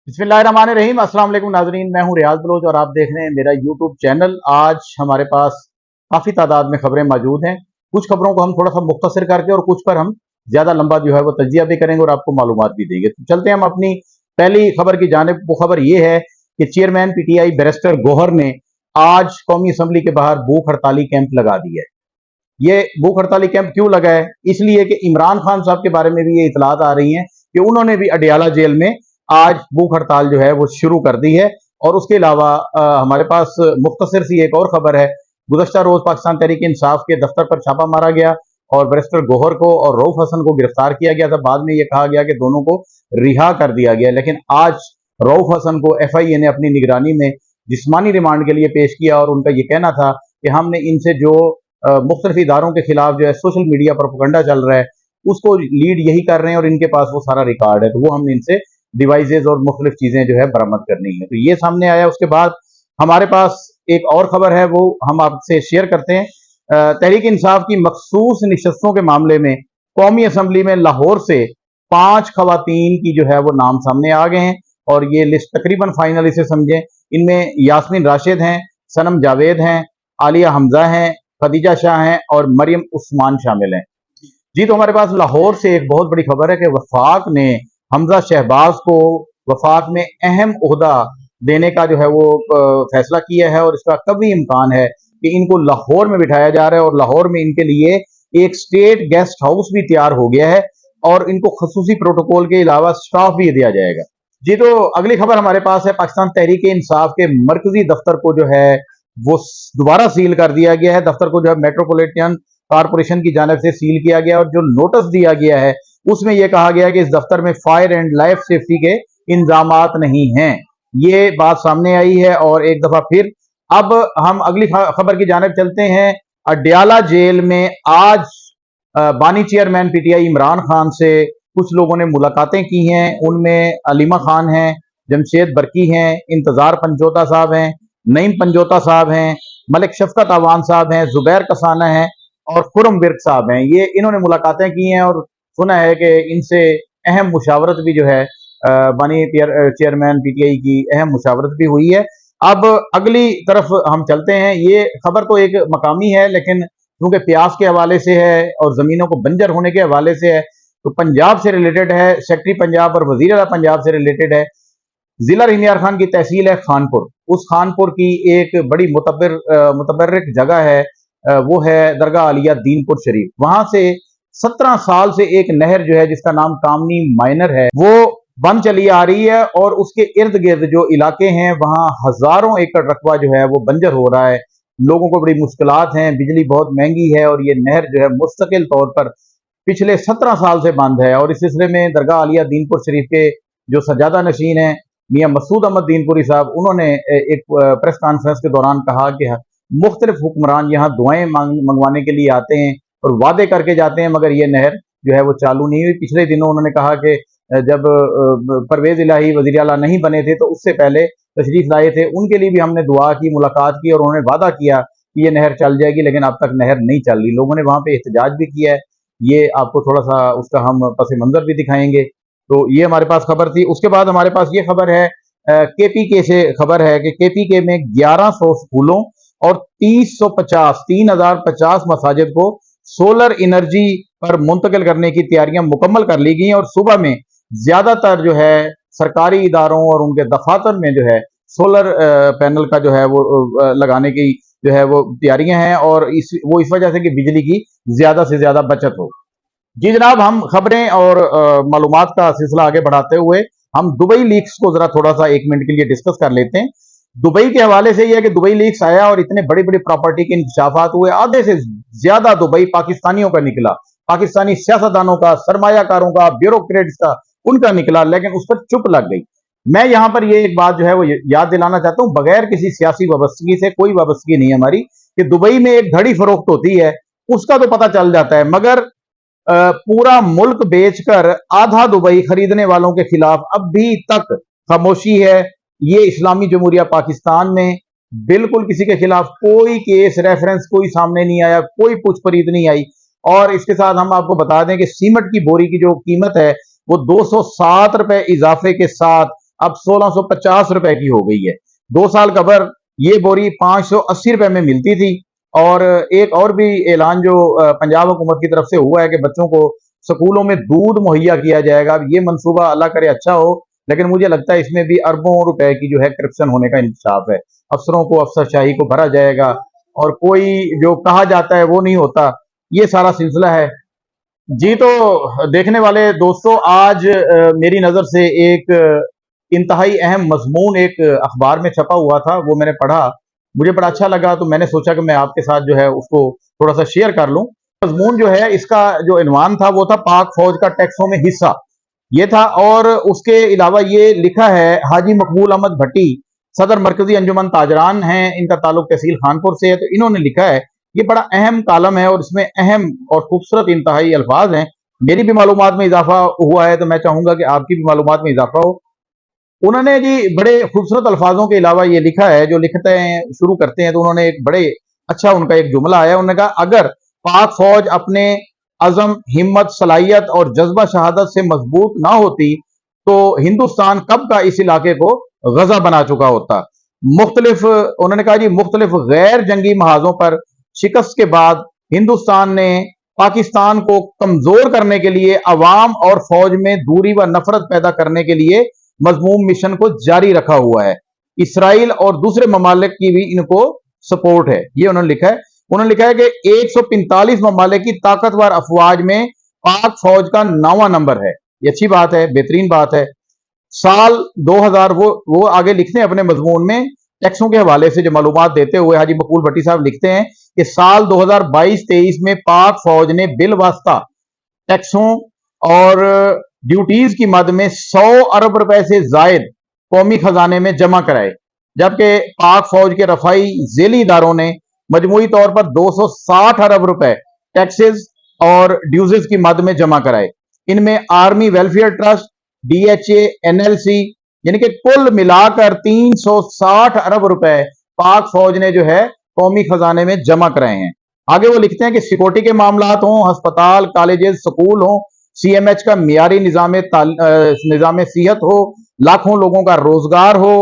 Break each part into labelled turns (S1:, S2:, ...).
S1: बिस्मिल्लाहिर्रहमानिर्रहीम। अस्सलाम वालेकुम नाजरीन, मैं हूं रियाज बलोच और आप देख रहे हैं मेरा यूट्यूब चैनल। आज हमारे पास काफ़ी तादाद में खबरें मौजूद हैं। कुछ खबरों को हम थोड़ा सा मुख्तसर करके और कुछ पर हम ज़्यादा लंबा जो है वो तजिया भी करेंगे और आपको मालूमात भी देंगे। तो चलते हैं हम अपनी पहली खबर की जानिब। वो खबर ये है कि चेयरमैन पीटीआई बैरिस्टर गौहर ने आज कौमी असम्बली के बाहर भूख हड़ताली कैंप लगा दी है। ये भूख हड़ताली कैंप क्यों लगा है? इसलिए कि इमरान खान साहब के बारे में भी ये इतलात आ रही हैं कि उन्होंने भी अडियाला जेल में आज भूख हड़ताल जो है वो शुरू कर दी है। और उसके अलावा हमारे पास मुख्तसर सी एक और खबर है। गुज़श्ता रोज पाकिस्तान तहरीक इंसाफ के दफ्तर पर छापा मारा गया और बैरिस्टर गौहर को और रऊफ हसन को गिरफ्तार किया गया था। बाद में यह कहा गया कि दोनों को रिहा कर दिया गया, लेकिन आज रऊफ हसन को एफआईए ने अपनी निगरानी में जिस्मानी रिमांड के लिए पेश किया और उनका यह कहना था कि हमने इनसे जो मुख्तलिफ इदारों के खिलाफ जो है सोशल मीडिया पर प्रोपेगेंडा चल रहा है उसको लीड यही कर रहे हैं और इनके पास वो सारा रिकॉर्ड है, तो वो हमने इनसे डिवाइसेज और मुख्तलिफ चीजें जो है बरामद करनी है। तो ये सामने आया। उसके बाद हमारे पास एक और खबर है, वो हम आपसे शेयर करते हैं। तहरीक इंसाफ की मखसूस नशस्तों के मामले में कौमी असम्बली में लाहौर से 5 खवातीन की जो है वो नाम सामने आ गए हैं और ये लिस्ट तकरीबन फाइनल इसे समझें। इनमें यास्मीन राशिद हैं, सनम जावेद हैं, आलिया हमजा हैं, खदीजा शाह हैं और मरियम उस्मान शामिल हैं। जी, तो हमारे पास लाहौर से एक बहुत बड़ी खबर है कि वफाक ने हमजा शहबाज को वफाक में अहम ओहदा देने का जो है वो फैसला किया है और इसका कभी इम्कान है कि इनको लाहौर में बिठाया जा रहा है और लाहौर में इनके लिए एक स्टेट गेस्ट हाउस भी तैयार हो गया है और इनको खसूसी प्रोटोकॉल के अलावा स्टाफ भी दिया जाएगा। जी, तो अगली खबर हमारे पास है। पाकिस्तान तहरीक इंसाफ के मरकजी दफ्तर को जो है वो दोबारा सील कर दिया गया है। दफ्तर को जो है मेट्रोपॉलिटन कारपोरेशन की जानिब से सील किया गया और जो नोटिस दिया गया है उसमें यह कहा गया है कि इस दफ्तर में फायर एंड लाइफ सेफ्टी के इंतजामात नहीं हैं। ये बात सामने आई है और एक दफा फिर अब हम अगली खबर की जानिब चलते हैं। अडियाला जेल में आज बानी चेयरमैन पीटीआई इमरान खान से कुछ लोगों ने मुलाकातें की हैं। उनमें अलीमा खान हैं, जमशेद बरकी हैं, इंतजार पंजोता साहब हैं, नईम पंजोता साहब हैं, मलिक शफकत अवान साहब हैं, जुबैर कसाना हैं और खुरम विर्क साहब हैं। ये इन्होंने मुलाकातें की हैं और सुना है कि इनसे अहम मुशावरत भी जो है बानी चेयरमैन पीटीआई की अहम मुशावरत भी हुई है। अब अगली तरफ हम चलते हैं। ये खबर तो एक मकामी है, लेकिन क्योंकि प्यास के हवाले से है और जमीनों को बंजर होने के हवाले से है तो पंजाब से रिलेटेड है। सेक्रेटरी पंजाब और वजीर आला पंजाब से रिलेटेड है। जिला रिनियार खान की तहसील है खानपुर। उस खानपुर की एक बड़ी मुतबर्रिक जगह है, वो है दरगाह आलिया दीनपुर शरीफ। वहां से 17 साल से एक नहर जो है जिसका नाम कामनी माइनर है वो बंद चली आ रही है और उसके इर्द गिर्द जो इलाके हैं वहां हजारों एकड़ रकबा जो है वो बंजर हो रहा है। लोगों को बड़ी मुश्किलात हैं, बिजली बहुत महंगी है और ये नहर जो है मुस्तकिल तौर पर पिछले 17 साल से बंद है। और इस सिलसिले में दरगाह आलिया दीनपुर शरीफ के जो सजादा नशीन है मियां मसूद अहमद दीनपुरी साहब, उन्होंने एक प्रेस कॉन्फ्रेंस के दौरान कहा कि मुख्तलिफ हुक्मरान यहाँ दुआएं मंगवाने के लिए आते हैं और वादे करके जाते हैं, मगर ये नहर जो है वो चालू नहीं हुई। पिछले दिनों उन्होंने कहा कि जब परवेज इलाही वज़ीर आला नहीं बने थे तो उससे पहले तशरीफ लाए थे, उनके लिए भी हमने दुआ की, मुलाकात की और उन्होंने वादा किया कि ये नहर चल जाएगी, लेकिन अब तक नहर नहीं चल रही। लोगों ने वहां पे एहतजाज भी किया है। ये आपको थोड़ा सा उसका हम पस मंजर भी दिखाएंगे। तो ये हमारे पास खबर थी। उसके बाद हमारे पास ये खबर है, केपीके से खबर है कि केपीके में 1100 स्कूलों और 3050 मसाजिद को सोलर एनर्जी पर मुंतकिल करने की तैयारियां मुकम्मल कर ली गई हैं और सुबह में ज्यादातर जो है सरकारी इदारों और उनके दफातर में जो है सोलर पैनल का जो है वो लगाने की जो है वो तैयारियां हैं और इस वजह से कि बिजली की ज्यादा से ज्यादा बचत हो। जी जनाब, हम खबरें और मालूमात का सिलसिला आगे बढ़ाते हुए हम दुबई लीक्स को जरा थोड़ा सा 1 मिनट के लिए डिस्कस कर लेते हैं। दुबई के हवाले से यह है कि दुबई लीक्स आया और इतने बड़ी बड़ी प्रॉपर्टी के इंकशाफात हुए। आधे से ज्यादा दुबई पाकिस्तानियों का निकला, पाकिस्तानी सियासतदानों का, सरमायाकारों का, ब्यूरोक्रेट्स का, उनका निकला, लेकिन उस पर चुप लग गई। मैं यहां पर ये एक बात जो है वो याद दिलाना चाहता हूं, बगैर किसी सियासी वाबस्तगी से, कोई वाबस्तगी नहीं हमारी, कि दुबई में एक घड़ी फरोख्त होती है उसका तो पता चल जाता है, मगर पूरा मुल्क बेचकर आधा दुबई खरीदने वालों के खिलाफ अभी तक खामोशी है। ये इस्लामी जमहूरिया पाकिस्तान में बिल्कुल किसी के खिलाफ कोई केस रेफरेंस कोई सामने नहीं आया, कोई पूछपरीत नहीं आई। और इसके साथ हम आपको बता दें कि सीमेंट की बोरी की जो कीमत है वो 207 रुपए इजाफे के साथ अब 1650 रुपए की हो गई है। 2 साल कबर ये बोरी 580 रुपए में मिलती थी। और एक और भी ऐलान जो पंजाब हुकूमत की तरफ से हुआ है कि बच्चों को स्कूलों में दूध मुहैया किया जाएगा। ये मंसूबा अल्लाह करे अच्छा हो, लेकिन मुझे लगता है इसमें भी अरबों रुपए की जो है करप्शन होने का इंकशाफ है। अफसरों को अफसरशाही को भरा जाएगा और कोई जो कहा जाता है वो नहीं होता। ये सारा सिलसिला है जी। तो देखने वाले दोस्तों, आज मेरी नज़र से एक इंतहाई अहम मजमून एक अखबार में छपा हुआ था, वो मैंने पढ़ा, मुझे बड़ा अच्छा लगा, तो मैंने सोचा कि मैं आपके साथ जो है उसको थोड़ा सा शेयर कर लूं। मजमून जो है इसका जो इन्वान था वो था पाक फौज का टैक्सों में हिस्सा, ये था। और उसके अलावा ये लिखा है, हाजी मकबूल अहमद भट्टी सदर मरकजी अंजुमन ताजरान हैं, इनका ताल्लुक तहसील खानपुर से है। तो इन्होंने लिखा है, ये बड़ा अहम कालम है और इसमें अहम और खूबसूरत इंतहाई अल्फाज हैं। मेरी भी मालूमात में इजाफा हुआ है, तो मैं चाहूंगा कि आपकी भी मालूमात में इजाफा हो। उन्होंने जी बड़े खूबसूरत अल्फाजों के अलावा ये लिखा है, जो लिखते हैं शुरू करते हैं तो उन्होंने एक बड़े अच्छा उनका एक जुमला आया। उन्होंने कहा, अगर पाक फौज अपने अज़म, हिम्मत, सलाहियत और जज्बा शहादत से मजबूत ना होती तो हिंदुस्तान कब का इस इलाके को गजा बना चुका होता। मुख्तलिफ उन्होंने कहा जी, मुख्तलिफ गैर जंगी महाजों पर शिकस्त के बाद हिंदुस्तान ने पाकिस्तान को कमजोर करने के लिए अवाम और फौज में दूरी व नफरत पैदा करने के लिए मजमूम मिशन को जारी रखा हुआ है। इसराइल और दूसरे ममालिक की भी इनको सपोर्ट है, ये उन्होंने लिखा है। उन्होंने लिखा है कि 145 ममालिक की ताकतवर अफवाज में पाक फौज का 9वां नंबर है। ये अच्छी बात है, बेहतरीन बात है। साल 2000 वो आगे लिखते हैं अपने मजमून में, टैक्सों के हवाले से जो मालूमात देते हुए हाजी मकबूल भट्टी साहब लिखते हैं कि साल 2022-23 में पाक फौज ने बिल वास्ता टैक्सों और ड्यूटीज की मद में 100 अरब रुपए से जायद कौमी खजाने में जमा कराए, जबकि पाक फौज के रफाई जेली इदारों ने मजमूई तौर पर 260 अरब रुपए टैक्सेस और ड्यूजेस की मद में जमा कराए। इनमें army welfare trust, DHA, NLC, यानी कि कुल मिलाकर 360 अरब रुपए पाक फौज ने जो है कौमी खजाने में जमा कराए हैं। आगे वो लिखते हैं कि सिक्योरिटी के मामलात हों, अस्पताल, कॉलेजेस, स्कूल हों, CMH का मियारी निजाम सेहत हो, लाखों लोगों का रोजगार हो,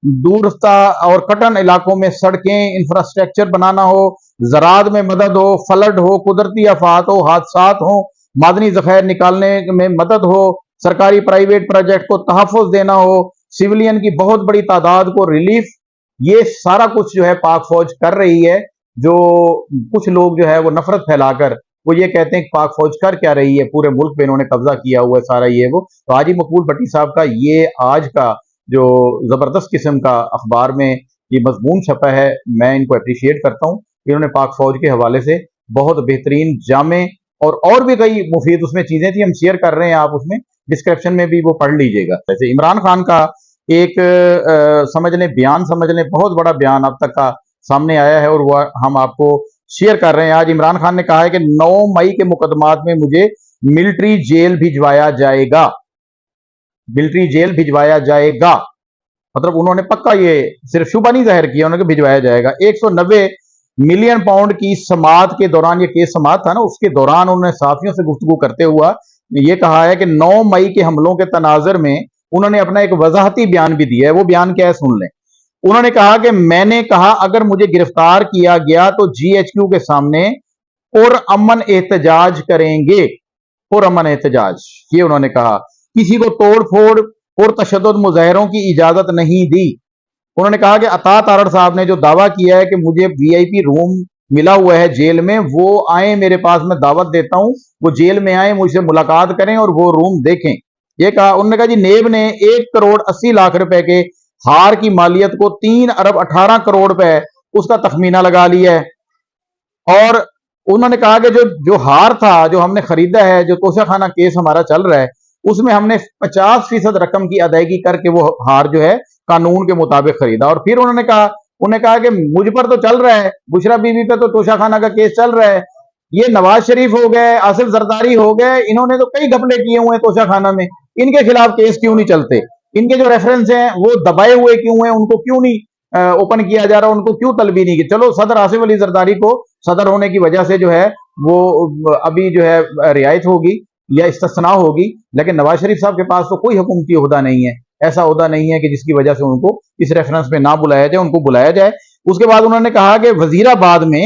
S1: दूरस्ता और कटन इलाकों में सड़कें, इंफ्रास्ट्रक्चर बनाना हो, ज़राअत में मदद हो, फ्लड हो, कुदरती आफात हो, हादसात हो, मादनी ज़खायर निकालने में मदद हो, सरकारी प्राइवेट प्रोजेक्ट को तहफ़्फ़ुज़ देना हो, सिविलियन की बहुत बड़ी तादाद को रिलीफ, ये सारा कुछ जो है पाक फौज कर रही है। जो कुछ लोग जो है वो नफरत फैलाकर वो ये कहते हैं कि पाक फौज कर क्या रही है, पूरे मुल्क पे इन्होंने कब्जा किया हुआ है सारा ये वो। तो हाजी मकबूल भट्टी साहब का ये आज का जो जबरदस्त किस्म का अखबार में ये मजमून छपा है, मैं इनको अप्रिशिएट करता हूँ। इन्होंने पाक फौज के हवाले से बहुत बेहतरीन जामे और भी कई मुफीद उसमें चीजें थी, हम शेयर कर रहे हैं, आप उसमें डिस्क्रिप्शन में भी वो पढ़ लीजिएगा। जैसे इमरान खान का एक समझ लें बयान, समझ लें बहुत बड़ा बयान अब तक का सामने आया है और वो हम आपको शेयर कर रहे हैं। आज इमरान खान ने कहा है कि 9 मई के मुकदमात में मुझे मिलिट्री जेल भिजवाया जाएगा, मिलिट्री जेल भिजवाया जाएगा। मतलब उन्होंने पक्का ये सिर्फ शुबा नहीं जाहिर किया, उन्होंने भिजवाया जाएगा। 190 मिलियन पाउंड की समात के दौरान, ये केस समात था ना, उसके दौरान उन्होंने साथियों से गुफ्तगू करते हुआ ये कहा है कि 9 मई के हमलों के तनाजर में उन्होंने अपना एक वजाहती बयान भी दिया है। वो बयान क्या है सुन लें। उन्होंने कहा कि मैंने कहा अगर मुझे गिरफ्तार किया गया तो GHQ के सामने पुरअमन एहतजाज करेंगे, पुरअमन एहतजाज, ये उन्होंने कहा। किसी को तोड़ फोड़ और तशद्दुद मुजाहरों की इजाजत नहीं दी। उन्होंने कहा कि अता तारड़ साहब ने जो दावा किया है कि मुझे VIP रूम मिला हुआ है जेल में, वो आए मेरे पास, मैं दावत देता हूं, वो जेल में आए, मुझसे मुलाकात करें और वो रूम देखें, ये कहा। उन्होंने कहा जी नेब ने 1 करोड़ 80 लाख रुपए के हार की मालियत को 3 अरब 18 करोड़ रुपए उसका तखमीना लगा लिया है। और उन्होंने कहा कि जो हार था जो हमने खरीदा है, जो तोशाखाना केस हमारा चल रहा है, उसमें हमने 50% रकम की अदायगी करके वो हार जो है कानून के मुताबिक खरीदा। और फिर उन्होंने कहा कि मुझ पर तो चल रहा है, बुशरा बीवी पे तो तोशाखाना का केस चल रहा है, ये नवाज शरीफ हो गए, आसिफ जरदारी हो गए, इन्होंने तो कई घपले किए हुए हैं तोशाखाना में, इनके खिलाफ केस क्यों नहीं चलते? इनके जो रेफरेंस हैं वो दबाए हुए क्यों हैं? उनको क्यों नहीं ओपन किया जा रहा? उनको क्यों तलबी नहीं की? चलो सदर आसिफ अली जरदारी को सदर होने की वजह से जो है वो अभी जो है रियायत होगी या इस्तिस्ना होगी, लेकिन नवाज शरीफ साहब के पास तो कोई हुकूमती ओहदा नहीं है। ایسا عہدہ نہیں ہے کہ جس کی وجہ سے ان کو اس ریفرنس میں نہ بلایا جائے, ان کو بلایا جائے. اس کے بعد انہوں نے کہا کہ وزیر آباد میں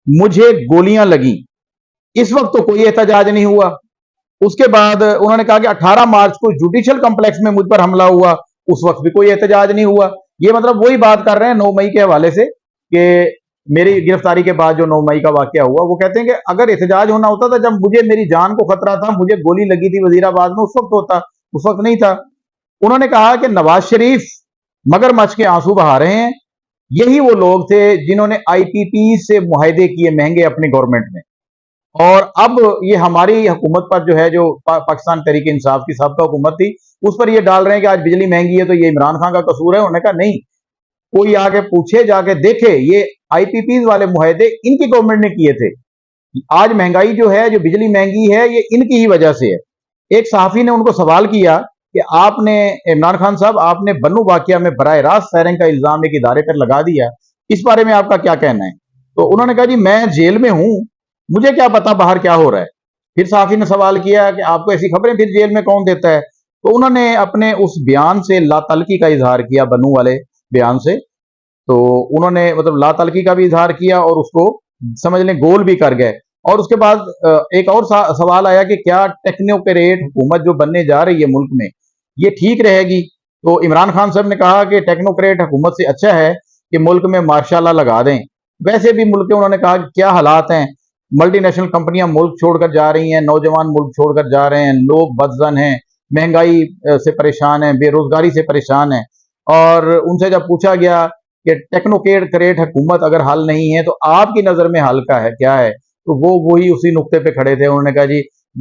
S1: مجھے گولیاں لگیں, اس وقت تو کوئی احتجاج نہیں ہوا. اس کے بعد انہوں نے کہا کہ 18 مارچ کو جوڈیشل کمپلیکس میں مجھ پر حملہ ہوا, اس وقت بھی کوئی احتجاج نہیں ہوا. یہ مطلب وہی بات کر رہے ہیں 9 مئی کے حوالے سے کہ میری گرفتاری کے بعد جو 9 مئی کا واقعہ ہوا, وہ کہتے ہیں کہ اگر احتجاج ہونا ہوتا تھا جب مجھے میری جان کو خطرہ تھا, مجھے گولی لگی تھی وزیر آباد میں, اس وقت ہوتا, اس وقت نہیں تھا. انہوں نے کہا کہ نواز شریف مگر مچھ کے آنسو بہا رہے ہیں. یہی وہ لوگ تھے جنہوں نے آئی پی پی سے معاہدے کیے مہنگے اپنی گورنمنٹ میں, اور اب یہ ہماری حکومت پر جو ہے, جو پاکستان تحریک انصاف کی سابقہ حکومت تھی, اس پر یہ ڈال رہے ہیں کہ آج بجلی مہنگی ہے تو یہ عمران خان کا قصور ہے. انہوں نے کہا نہیں, کوئی آ کے پوچھے, جا کے دیکھے, یہ آئی پی پیز والے معاہدے ان کی گورنمنٹ نے کیے تھے. آج مہنگائی جو ہے, جو بجلی مہنگی ہے, یہ ان کی ہی وجہ سے ہے. ایک صحافی نے ان کو سوال کیا کہ آپ نے, عمران خان صاحب, آپ نے بنو واقعہ میں براہ راست فائرنگ کا الزام ایک ادارے پر لگا دیا, اس بارے میں آپ کا کیا کہنا ہے؟ تو انہوں نے کہا جی میں جیل میں ہوں, مجھے کیا پتا باہر کیا ہو رہا ہے. پھر صحافی نے سوال کیا کہ آپ کو ایسی خبریں پھر جیل میں کون دیتا ہے؟ تو انہوں نے اپنے اس بیان سے لا تعلقی کا اظہار کیا, بنو والے بیان سے. تو انہوں نے مطلب لا تعلقی کا بھی اظہار کیا اور اس کو سمجھ لیں گول بھی کر گئے. اور اس کے بعد ایک اور سوال آیا کہ کیا ٹیکنوکریٹ حکومت جو بننے جا رہی ہے ملک میں, یہ ٹھیک رہے گی؟ تو عمران خان صاحب نے کہا کہ ٹیکنوکریٹ حکومت سے اچھا ہے کہ ملک میں ماشاء اللہ لگا دیں. ویسے بھی ملک کے, انہوں نے کہا کہ کیا حالات ہیں, ملٹی نیشنل کمپنیاں ملک چھوڑ کر جا رہی ہیں, نوجوان ملک چھوڑ کر جا رہے ہیں, لوگ بدزن ہیں, مہنگائی سے پریشان ہیں, بے روزگاری سے پریشان ہیں. اور ان سے جب پوچھا گیا کہ ٹیکنوکریٹ حکومت اگر حل نہیں ہے تو آپ کی نظر میں حل کا ہے کیا ہے, تو وہ وہی اسی نقطے پہ کھڑے تھے. انہوں نے کہا جی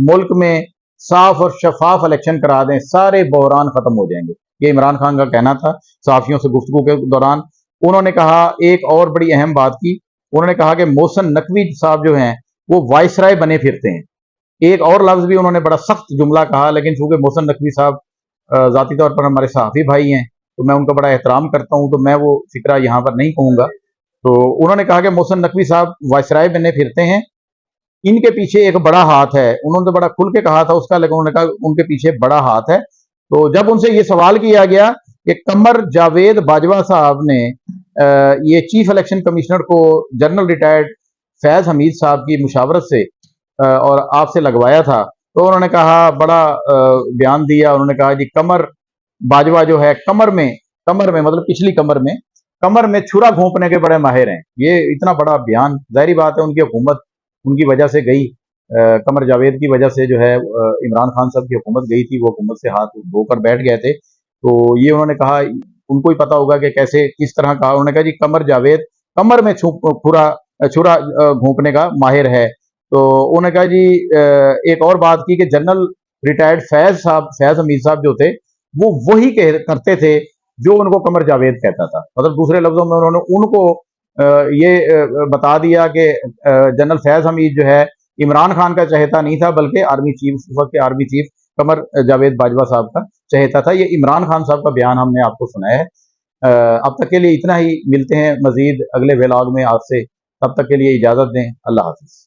S1: ملک میں صاف اور شفاف الیکشن کرا دیں, سارے بحران ختم ہو جائیں گے. یہ عمران خان کا کہنا تھا صحافیوں سے گفتگو کے دوران. انہوں نے کہا ایک اور بڑی اہم بات کی, انہوں نے کہا کہ محسن نقوی صاحب جو ہیں وہ وائس رائے بنے پھرتے ہیں. ایک اور لفظ بھی انہوں نے بڑا سخت جملہ کہا, لیکن چونکہ محسن نقوی صاحب ذاتی طور پر ہمارے صحافی بھائی ہیں تو میں ان کا بڑا احترام کرتا ہوں, تو میں وہ فکرہ یہاں پر نہیں کہوں گا. تو انہوں نے کہا کہ محسن نقوی صاحب وائسرائے بنے پھرتے ہیں, ان کے پیچھے ایک بڑا ہاتھ ہے. انہوں نے بڑا کھل کے کہا تھا اس کا, لیکن انہوں نے کہا ان کے پیچھے بڑا ہاتھ ہے. تو جب ان سے یہ سوال کیا گیا کہ قمر جاوید باجوہ صاحب نے یہ چیف الیکشن کمشنر کو جنرل ریٹائرڈ فیض حمید صاحب کی مشاورت سے اور آپ سے لگوایا تھا, تو انہوں نے کہا بڑا بیان دیا. انہوں نے کہا جی قمر باجوہ جو ہے کمر میں مطلب پچھلی کمر میں چھرا گھونپنے کے بڑے ماہر ہیں. یہ اتنا بڑا بیان, ظاہری بات ہے ان کی حکومت ان کی وجہ سے گئی, قمر جاوید کی وجہ سے جو ہے عمران خان صاحب کی حکومت گئی تھی, وہ حکومت سے ہاتھ دھو کر بیٹھ گئے تھے. تو یہ انہوں نے کہا, ان کو ہی پتا ہوگا کہ کیسے کس طرح کہا. انہوں نے کہا جی قمر جاوید کمر میں چھرا گھونپنے کا ماہر ہے. تو انہوں نے کہا جی ایک اور بات کی کہ جنرل ریٹائرڈ فیض حمید صاحب جو تھے وہ وہی کرتے تھے جو ان کو قمر جاوید کہتا تھا. مطلب دوسرے لفظوں میں انہوں نے ان کو یہ بتا دیا کہ جنرل فیض حمید جو ہے عمران خان کا چہیتا نہیں تھا, بلکہ آرمی چیف, اس وقت کے آرمی چیف قمر جاوید باجوہ صاحب کا چہیتا تھا. یہ عمران خان صاحب کا بیان ہم نے آپ کو سنایا ہے. اب تک کے لیے اتنا ہی, ملتے ہیں مزید اگلے ولاگ میں آپ سے, تب تک کے لیے اجازت دیں. اللہ حافظ.